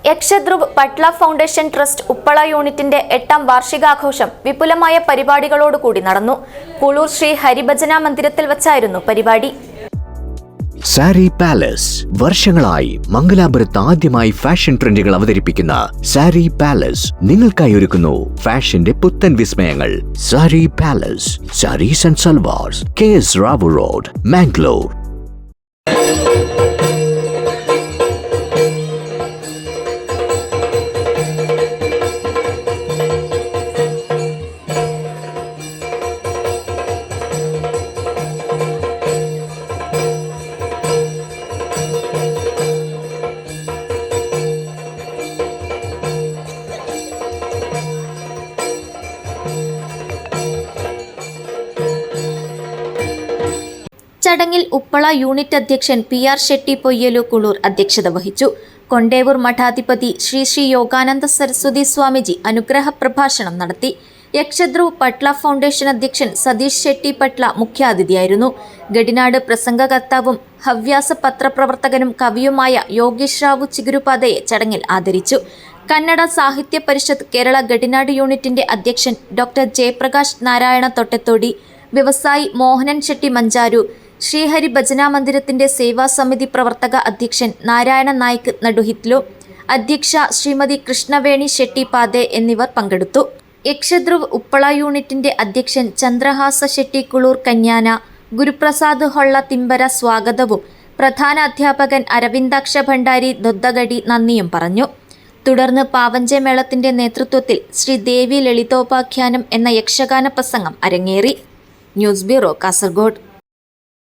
യക്ഷധ്രുവ് Patla foundation trust Uppala യൂണിറ്റിന്റെ 8ാം വാർഷികാഘോഷം വിപുലമായ പരിപാടികളോടുകൂടി നടന്നു. കുളൂർ ശ്രീ ഹരിഭജന മന്ദിരത്തിൽ വച്ചായിരുന്നു പരിപാടി. സാരി പാലസ് വർഷങ്ങളായി മംഗലാപുരത്ത് ആദ്യമായി ഫാഷൻ ട്രെൻഡുകൾ അവതരിപ്പിക്കുന്ന സാരി പാലസ് നിങ്ങൾക്കായി ഒരുക്കുന്നു ഫാഷന്റെ പുത്തൻ വിസ്മയങ്ങൾ. Sari palace, sarees and salwars, KS Rao road, Mangalore. ചടങ്ങിൽ ഉപ്പള യൂണിറ്റ് അധ്യക്ഷൻ PR ഷെട്ടി പൊയ്യലു കുളൂർ അധ്യക്ഷത വഹിച്ചു. കൊണ്ടേവൂർ മഠാധിപതി ശ്രീ യോഗാനന്ദ സരസ്വതി സ്വാമിജി അനുഗ്രഹ പ്രഭാഷണം നടത്തി. യക്ഷധ്രുവ് പട്ല ഫൗണ്ടേഷൻ അധ്യക്ഷൻ സതീഷ് ഷെട്ടി പട്ല മുഖ്യാതിഥിയായിരുന്നു. ഗഡിനാട് പ്രസംഗകർത്താവും ഹവ്യാസ പത്രപ്രവർത്തകനും കവിയുമായ യോഗീഷ് റാവു ചിഗുരുപാദയെ ചടങ്ങിൽ ആദരിച്ചു. കന്നഡ സാഹിത്യ പരിഷത്ത് കേരള ഗഡിനാട് യൂണിറ്റിന്റെ അധ്യക്ഷൻ ഡോക്ടർ ജയപ്രകാശ് നാരായണ തൊട്ടത്തോടി, വ്യവസായി മോഹനൻ ഷെട്ടി മഞ്ചാരു, ശ്രീഹരി ഭജന മന്ദിരത്തിന്റെ സേവാസമിതി പ്രവർത്തക അധ്യക്ഷൻ നാരായണ നായിക് നടുഹിത്ലു, അധ്യക്ഷ ശ്രീമതി കൃഷ്ണവേണി ഷെട്ടി പാദെ എന്നിവർ പങ്കെടുത്തു. യക്ഷധ്രുവ് ഉപ്പള യൂണിറ്റിന്റെ അധ്യക്ഷൻ ചന്ദ്രഹാസ ഷെട്ടി കുളൂർ കന്യാന, ഗുരുപ്രസാദ് ഹൊള്ള തിമ്പര സ്വാഗതവും പ്രധാന അധ്യാപകൻ അരവിന്ദാക്ഷ ഭണ്ഡാരി ദൊദ്ദഗടി നന്ദിയും പറഞ്ഞു. തുടർന്ന് പാവഞ്ചെ മേളത്തിന്റെ നേതൃത്വത്തിൽ ശ്രീ ദേവി ലളിതോപാഖ്യാനം എന്ന യക്ഷഗാന പ്രസംഗം അരങ്ങേറി. News bureau, Kasaragod.